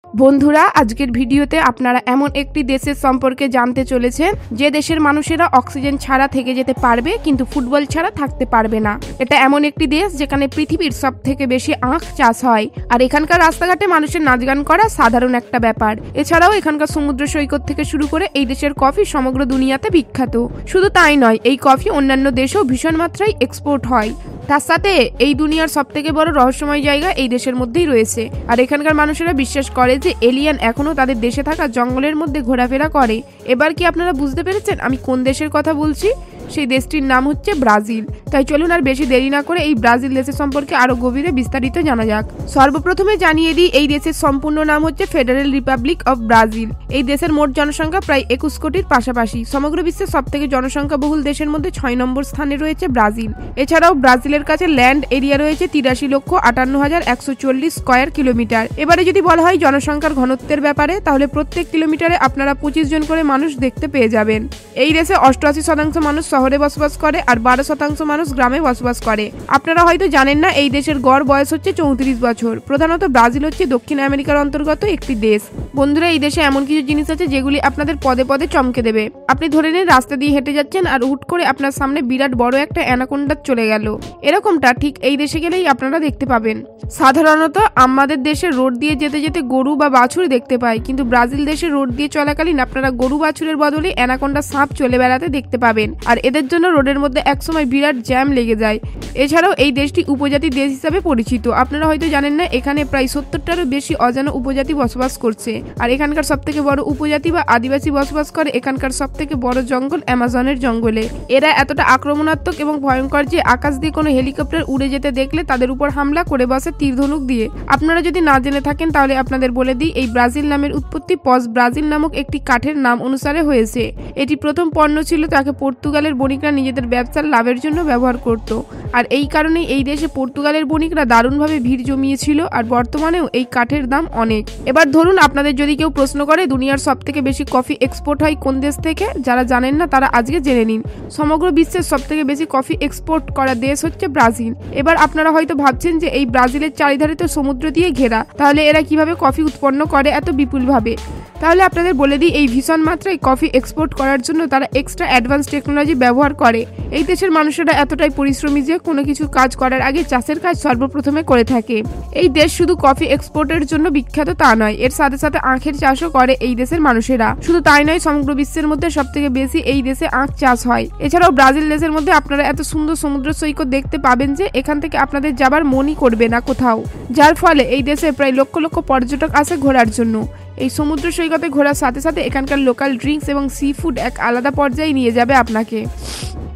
বন্ধুরা, আজকের ভিডিওতে আপনারা এমন একটি দেশের সম্পর্কে জানতে চলেছেন যে দেশের মানুষেরা অক্সিজেন ছাড়া থেকে যেতে পারবে কিন্তু ফুটবল ছাড়া থাকতে পারবে না। এটা এমন একটি দেশ যেখানে পৃথিবীর সবথেকে বেশি আখ চাষ হয়, আর এখানকার রাস্তাঘাটে মানুষের নাচ গান করা সাধারণ একটা ব্যাপার। এছাড়াও এখানকার সমুদ্র সৈকত থেকে শুরু করে এই দেশের কফি সমগ্র দুনিয়াতে বিখ্যাত। শুধু তাই নয়, এই কফি অন্যান্য দেশেও ভীষণ মাত্রায় এক্সপোর্ট হয়। তার সাথে এই দুনিয়ার সবথেকে বড় রহস্যময় জায়গা এই দেশের মধ্যেই রয়েছে, আর এখানকার মানুষেরা বিশ্বাস করে যে এলিয়ান এখনো তাদের দেশে থাকা জঙ্গলের মধ্যে ঘোরাফেরা করে। এবার কি আপনারা বুঝতে পেরেছেন আমি কোন দেশের কথা বলছি? সেই দেশটির নাম হচ্ছে ব্রাজিল। তাই চলুন আর বেশি দেরি না করে এই ব্রাজিল দেশের সম্পর্কে আরো গভীরে বিস্তারিত জানা যাক। সর্বপ্রথমে জানিয়ে দিই, এই দেশের সম্পূর্ণ নাম হচ্ছে ফেডারেল রিপাবলিক অফ ব্রাজিল। এই দেশের মোট জনসংখ্যা প্রায় 21 কোটির পাশাপাশি। সমগ্র বিশ্বের সবথেকে জনসংখ্যা বহুল দেশের মধ্যে 6 নম্বর স্থানে রয়েছে ব্রাজিল। এছাড়াও ব্রাজিলের কাছে ল্যান্ড এরিয়া রয়েছে 83,58,140 স্কয়ার কিলোমিটার। এবারে যদি বলা হয় জনসংখ্যার ঘনত্বের ব্যাপারে, তাহলে প্রত্যেক কিলোমিটারে আপনারা 25 জন করে মানুষ দেখতে পেয়ে যাবেন। এই দেশে 88% মানুষ শহরে বসবাস করে আর 12% মানুষ গ্রামে বসবাস করে। আপনারা হয়তো জানেন না, এই দেশের গড় বয়স হচ্ছে 34 বছর। প্রধানত ব্রাজিল হচ্ছে দক্ষিণ আমেরিকার অন্তর্গত একটি দেশ। বন্ধুরা, এই দেশে এমন কিছু জিনিস আছে যেগুলি আপনাদের পদে পদে চমকে দেবে। আপনি ধরে নিন রাস্তা দিয়ে হেঁটে যাচ্ছেন আর হুট করে আপনার সামনে বিরাট বড় একটা অ্যানাকোন্ডা চলে গেল। এরকমটা ঠিক এই দেশে গেলেই আপনারা দেখতে পাবেন। সাধারণত আমাদের দেশে রোড দিয়ে যেতে যেতে গরু বা বাছুর দেখতে পাই, কিন্তু ব্রাজিল দেশে রোড দিয়ে চলাকালীন আপনারা গরু বাছুরের বদলে অ্যানাকোন্ডা সাপ চলে বেড়াতে দেখতে পাবেন। আর এদের জন্য রোডের মধ্যে একসময় বিরাট জ্যাম লেগে যায়। এছাড়াও এই দেশটি উপজাতি দেশ হিসাবে পরিচিত। আপনারা হয়তো জানেন না, এখানে প্রায় 70টারও বেশি অজানা উপজাতি বসবাস করছে। আর এখানকার সবথেকে বড় উপজাতি বা আদিবাসী বসবাস করে এখানকার সবথেকে বড় জঙ্গল অ্যামাজনের জঙ্গলে। এরা এতটা আক্রমণাত্মক এবং ভয়ঙ্কর যে আকাশ দিয়ে কোনো হেলিকপ্টার উড়ে যেতে দেখলে তাদের উপর হামলা করে বসে তীর ধনুক দিয়ে। আপনারা যদি না জেনে থাকেন তাহলে আপনাদের বলে দিই, এই ব্রাজিল নামের উৎপত্তি পস ব্রাজিল নামক একটি কাঠের নাম অনুসারে হয়েছে। এটি প্রথম পণ্য ছিল, তাকে পর্তুগালের বণিকরা নিজেদের ব্যবসার লাভের জন্য ব্যবহার করত। আর এই কারণেই এই দেশে পর্তুগালের বণিকরা দারুণভাবে ভিড় জমিয়েছিল, আর বর্তমানেও এই কাঠের দাম অনেক। এবার ধরুন আপনাদের যদি কেউ প্রশ্ন করে দুনিয়ার সবথেকে বেশি কফি এক্সপোর্ট হয় কোন দেশ থেকে, যারা জানেন না তারা আজকে জেনে নিন। সমগ্র বিশ্বের সবথেকে বেশি কফি এক্সপোর্ট করা দেশ হচ্ছে ব্রাজিল। এবার আপনারা হয়তো ভাবছেন যে এই ব্রাজিলের চারিধারে তো সমুদ্র দিয়ে ঘেরা, তাহলে এরা কিভাবে কফি উৎপন্ন করে এত বিপুলভাবে? তাহলে আপনাদের বলে দিই, এই ভীষণ মাত্রায় কফি এক্সপোর্ট করার জন্য তারা এক্সট্রা অ্যাডভান্স টেকনোলজি ব্যবহার করে। এই দেশের মানুষেরা এতটাই পরিশ্রমী যে কোনো কিছু কাজ করার আগে চাষের কাজ সর্বপ্রথমে করে থাকে। এই দেশ শুধু কফি এক্সপোর্টের জন্য বিখ্যাত তা নয়, এর সাথে সাথে আখের চাষও করে এই দেশের মানুষেরা। শুধু তাই নয়, সমগ্র বিশ্বের মধ্যে সবথেকে বেশি এই দেশে আখ চাষ হয়। এছাড়াও ব্রাজিল দেশের মধ্যে আপনারা এত সুন্দর সমুদ্র সৈকত দেখতে পাবেন যে এখান থেকে আপনাদের যাবার মনই করবে না কোথাও, যার ফলে এই দেশে প্রায় লক্ষ লক্ষ পর্যটক আসে ঘোরার জন্য। এই সমুদ্র সৈকতে ঘোরার সাথে সাথে এখানকার লোকাল ড্রিঙ্কস এবং সি ফুড এক আলাদা পর্যায়ে নিয়ে যাবে আপনাকে।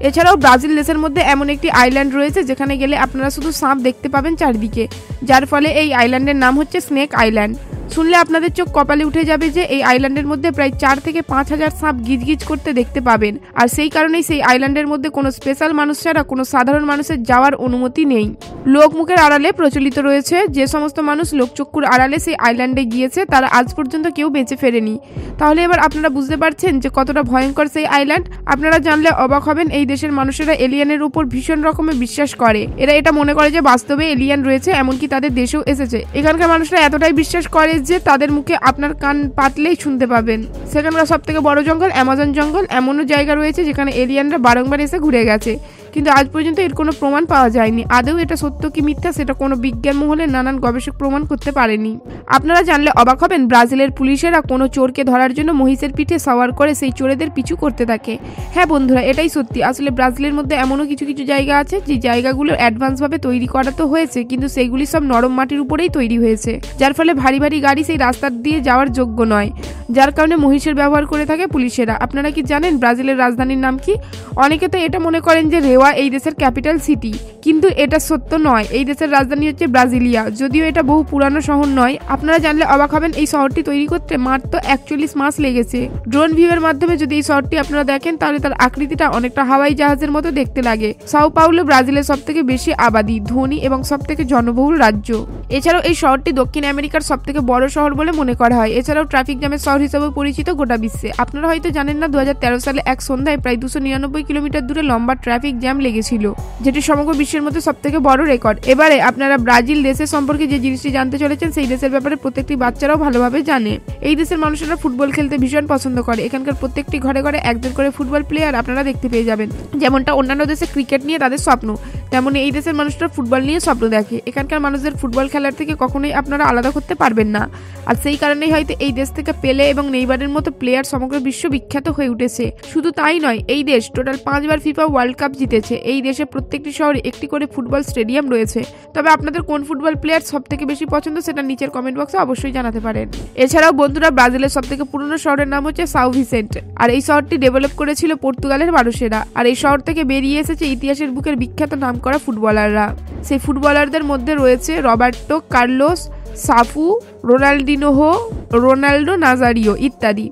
এছাড়াও ব্রাজিল দেশের মধ্যে এমন একটি আইল্যান্ড রয়েছে যেখানে গেলে আপনারা শুধু সাপ দেখতে পাবেন চারিদিকে, যার ফলে এই আইল্যান্ডের নাম হচ্ছে স্নেক আইল্যান্ড। শুনলে আপনাদের চোখ কপালে উঠে যাবে যে এই আইল্যান্ডের মধ্যে প্রায় 4 থেকে 5,000 সাপ গিজগিজ করতে দেখতে পাবেন। আর সেই কারণেই সেই আইল্যান্ডের মধ্যে কোনো স্পেশাল মানুষ ছাড়া কোনো সাধারণ মানুষের যাওয়ার অনুমতি নেই। লোকমুখের আড়ালে প্রচলিত রয়েছে যে সমস্ত মানুষ লোকচক্ষুর আড়ালে সেই আইল্যান্ডে গিয়েছে তারা আজ পর্যন্ত কেউ বেঁচে ফেরেনি। তাহলে এবার আপনারা বুঝতে পারছেন যে কতটা ভয়ঙ্কর সেই আইল্যান্ড। আপনারা জানলে অবাক হবেন, এই দেশের মানুষেরা এলিয়ানের উপর ভীষণ রকমের বিশ্বাস করে। এরা এটা মনে করে যে বাস্তবে এলিয়ান রয়েছে, এমনকি তাদের দেশেও এসেছে। এখানকার মানুষরা এতটাই বিশ্বাস করে যে তাদের মুখে আপনার কান পাতলেই শুনতে পাবেন। সেখানকার সবথেকে বড় জঙ্গল অ্যামাজন জঙ্গল। এমনও জায়গা রয়েছে যেখানে এলিয়ানরা বারংবার এসে ঘুরে গেছে, কিন্তু আজ পর্যন্ত এর কোনো প্রমাণ পাওয়া যায়নি। আদৌ এটা সত্য কি মিথ্যা সেটা কোনো বিজ্ঞান মহলে নানান গবেষক প্রমাণ করতে পারেনি। আপনারা জানলে অবাক হবেন, ব্রাজিলের পুলিশেরা কোনো চোরকে ধরার জন্য মহিষের পিঠে সওয়ার করে সেই চোরেদের পিছু করতে থাকে। হ্যাঁ বন্ধুরা, এটাই সত্যি। আসলে ব্রাজিলের মধ্যে এমনও কিছু কিছু জায়গা আছে যে জায়গাগুলো অ্যাডভান্সভাবে তৈরি করা তো হয়েছে, কিন্তু সেইগুলি সব নরম মাটির উপরেই তৈরি হয়েছে, যার ফলে ভারী ভারী গাড়ি সেই রাস্তা দিয়ে যাওয়ার যোগ্য নয়, যার কারণে মহিষের ব্যবহার করে থাকে পুলিশেরা। আপনারা কি জানেন ব্রাজিলের রাজধানীর নাম কি? অনেকে তো এটা মনে করেন যে রেওয়া এই দেশের ক্যাপিটাল সিটি, কিন্তু এটা সত্য নয়। এই দেশের রাজধানী হচ্ছে ব্রাজিলিয়া, যদিও এটা বহু পুরানো শহর নয়। আপনারা জানলে অবাক হবেন, এই শহরটি তৈরি করতে মাত্র 41 মাস লেগেছে। ড্রোন ভিউয়ের মাধ্যমে যদি এই শহরটি আপনারা দেখেন তাহলে তার আকৃতিটা অনেকটা হাওয়াই জাহাজের মতো দেখতে লাগে। সাও পাউলো ব্রাজিলের সবথেকে বেশি আবাদি, ধনী এবং সবথেকে জনবহুল রাজ্য। এছাড়াও এই শহরটি দক্ষিণ আমেরিকার সবথেকে বড় শহর বলে মনে করা হয়। এছাড়াও ট্রাফিক জ্যামের শহর হিসেবে পরিচিত গোটা বিশ্বে। আপনারা হয়তো জানেন না 2013 সালে এক সন্ধ্যায় প্রায় 299 কিলোমিটার দূরে লম্বা ট্রাফিক জ্যাম লেগেছিল, যেটি সমগ্র বিশ্বের মধ্যে সবথেকে বড় রেকর্ড। এবারে আপনারা ব্রাজিল দেশের সম্পর্কে যে জিনিসটি জানতে চলেছেন, সেই দেশের ব্যাপারে প্রত্যেকটি বাচ্চারাও ভালোভাবে জানে। এই দেশের মানুষেরা ফুটবল খেলতে ভীষণ পছন্দ করে। এখানকার প্রত্যেকটি ঘরে ঘরে একজন করে ফুটবল প্লেয়ার আপনারা দেখতে পেয়ে যাবেন। যেমনটা অন্যান্য দেশে ক্রিকেট নিয়ে তাদের স্বপ্ন, তেমনি এই দেশের মানুষরা ফুটবল নিয়ে স্বপ্ন দেখে। এখানকার মানুষদের ফুটবল খেলার থেকে কখনোই আপনারা আলাদা করতে পারবেন না। আর সেই কারণেই হয়তো এই দেশ থেকে পেলে এবং নেইমারের মতো প্লেয়ার সমগ্র বিশ্ব বিখ্যাত হয়ে উঠেছে। শুধু তাই নয়, এই দেশ টোটাল 5 বার ফিফা ওয়ার্ল্ড কাপ জিতেছে। এই দেশে প্রত্যেকটি শহরে একটি করে ফুটবল স্টেডিয়াম রয়েছে। তবে আপনাদের কোন ফুটবল প্লেয়ার সব থেকে বেশি পছন্দ, সেটা নিচের কমেন্ট বক্সে অবশ্যই জানাতে পারেন। এছাড়াও বন্ধুরা, ব্রাজিলের সব থেকে পুরনো শহরের নাম হচ্ছে সাও ভিসেন্টে, আর এই শহরটি ডেভেলপ করেছিল পর্তুগালের মানুষেরা। আর এই শহর থেকে বেরিয়ে এসেছে ইতিহাসের বুকের বিখ্যাত নামকরা ফুটবলাররা। সেই ফুটবলারদের মধ্যে রয়েছে Roberto Carlos, Cafu, Ronaldinho, Ronaldo Nazario ইত্যাদি।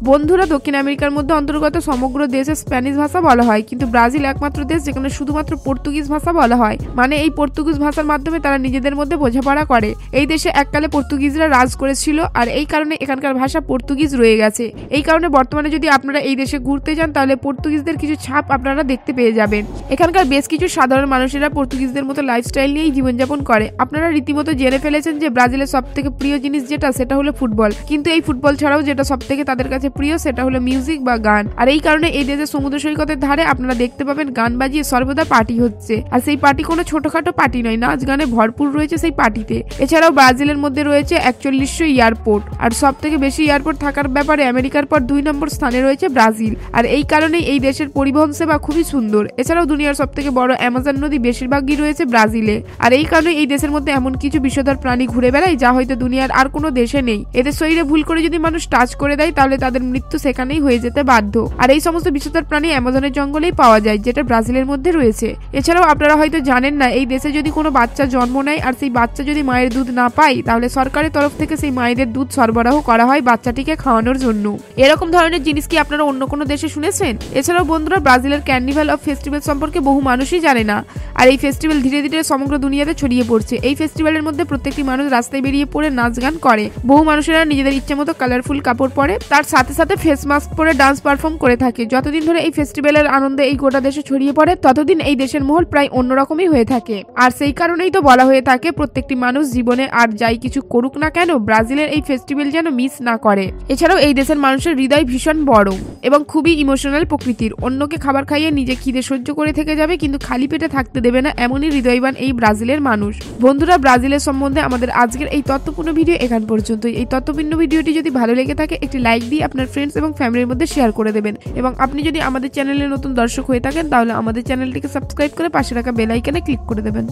বন্ধুরা, দক্ষিণ আমেরিকার মধ্যে অন্তর্গত সমগ্র দেশে স্প্যানিশ ভাষা বলা হয়, কিন্তু ব্রাজিল একমাত্র দেশ যেখানে শুধুমাত্র পর্তুগিজ ভাষা বলা হয়। মানে এই পর্তুগিজ ভাষার মাধ্যমে তারা নিজেদের মধ্যে বোঝাপড়া করে। এই দেশে এককালে পর্তুগিজরা রাজ করেছিল, আর এই কারণে এখানকার ভাষা পর্তুগিজ রয়ে গেছে। এই কারণে বর্তমানে যদি আপনারা এই দেশে ঘুরতে যান, তাহলে পর্তুগিজদের কিছু ছাপ আপনারা দেখতে পেয়ে যাবেন। এখানকার বেশ কিছু সাধারণ মানুষেরা পর্তুগিজদের মতো লাইফস্টাইল নিয়েই জীবনযাপন করে। আপনারা রীতিমতো জেনে ফেলেছেন যে ব্রাজিলের সব থেকে প্রিয় জিনিস যেটা, সেটা হলো ফুটবল। কিন্তু এই ফুটবল ছাড়াও যেটা সব থেকে তাদের কাছে প্রিয়, সেটা হলো মিউজিক বা গান। আর এই কারণে এই দেশের সমুদ্র সৈকতের ধারে আপনারা দেখতে পাবেন গান বাজিয়ে সর্বদা পার্টি হচ্ছে। আর সেই পার্টি কোনো ছোটখাটো পার্টি নয়, নাচ গানে ভরপুর রয়েছে সেই পার্টিতে। এছাড়াও ব্রাজিলের মধ্যে রয়েছে 4100 এয়ারপোর্ট, আর সব থেকে বেশি এয়ারপোর্ট থাকার ব্যাপারে আমেরিকার পর 2 নম্বর স্থানে রয়েছে ব্রাজিল। আর এই কারণেই এই দেশের পরিবহন সেবা খুবই সুন্দর। এছাড়াও দুনিয়ার সব থেকে বড় অ্যামাজন নদী বেশিরভাগই রয়েছে ব্রাজিলে। আর এই কারণে এই দেশের মধ্যে এমন কিছু বিষধর প্রাণী ঘুরে বেড়ায় যা হয়তো দুনিয়ার আর কোনো দেশে নেই। এদের শরীরে ভুল করে যদি মানুষ টাচ করে দেয়, তাহলে তাদের মৃত্যু সেখানেই হয়ে যেতে বাধ্য। আর এই সমস্ত বিষধর প্রাণী অ্যামাজনের জঙ্গলেই পাওয়া যায়, যেটা ব্রাজিলের মধ্যে রয়েছে। এছাড়াও আপনারা হয়তো জানেন না, এই দেশে যদি কোনো বাচ্চা জন্ম নেয় আর সেই বাচ্চা যদি মায়ের দুধ না পায়, তাহলে সরকারের তরফ থেকে সেই মায়েদের দুধ সরবরাহ করা হয় বাচ্চাটিকে খাওয়ানোর জন্য। এরকম ধরনের জিনিস কি আপনারা অন্য কোনো দেশে শুনেছেন? এছাড়াও বন্ধুরা, ব্রাজিলের ক্যার্নিভাল অফ ফেস্টিভ্যাল সম্পর্কে বহু মানুষই জানে না। আর এই ফেস্টিভ্যাল ধীরে ধীরে সমগ্র দুনিয়াতে ছড়িয়ে পড়ছে। এই ফেস্টিভ্যালের মধ্যে প্রত্যেকটি মানুষ রাস্তায় বেরিয়ে পড়ে নাচ গান করে। বহু মানুষেরা নিজেদের ইচ্ছে মতো কালারফুল কাপড় পরে, তার সাথে সাথে ফেস মাস্ক পরে ডান্স পারফর্ম করে থাকে। যতদিন ধরে এই ফেস্টিভ্যালের আনন্দ এই গোটা দেশে ছড়িয়ে পড়ে, ততদিন এই দেশের মহল প্রায় অন্যরকমই হয়ে থাকে। আর সেই কারণেই তো বলা হয়ে থাকে, প্রত্যেকটি মানুষ জীবনে আর যাই কিছু করুক না কেন, ব্রাজিলের এই ফেস্টিভ্যাল যেন মিস না করে। এছাড়াও এই দেশের মানুষের হৃদয় ভীষণ বড় এবং খুবই ইমোশনাল প্রকৃতির। অন্যকে খাবার খাইয়ে নিজে খিদে সহ্য করে থেকে যাবে, কিন্তু খালি পেটে থাকতে দেবে না, এমনই হৃদয়বান এই ব্রাজিলের মানুষ। বন্ধুরা, ব্রাজিলের সম্বন্ধে আমাদের আজকের এই তথ্যপূর্ণ ভিডিও এখান পর্যন্তই। এই তথ্যপূর্ণ ভিডিওটি যদি ভালো লেগে থাকে, একটি লাইক দিয়ে আপনার ফ্রেন্ডস এবং ফ্যামিলির মধ্যে শেয়ার করে দেবেন। এবং আপনি যদি আমাদের চ্যানেলে নতুন দর্শক হয়ে থাকেন, তাহলে আমাদের চ্যানেলটিকে সাবস্ক্রাইব করে পাশে রাখা বেল আইকনে ক্লিক করে দেবেন।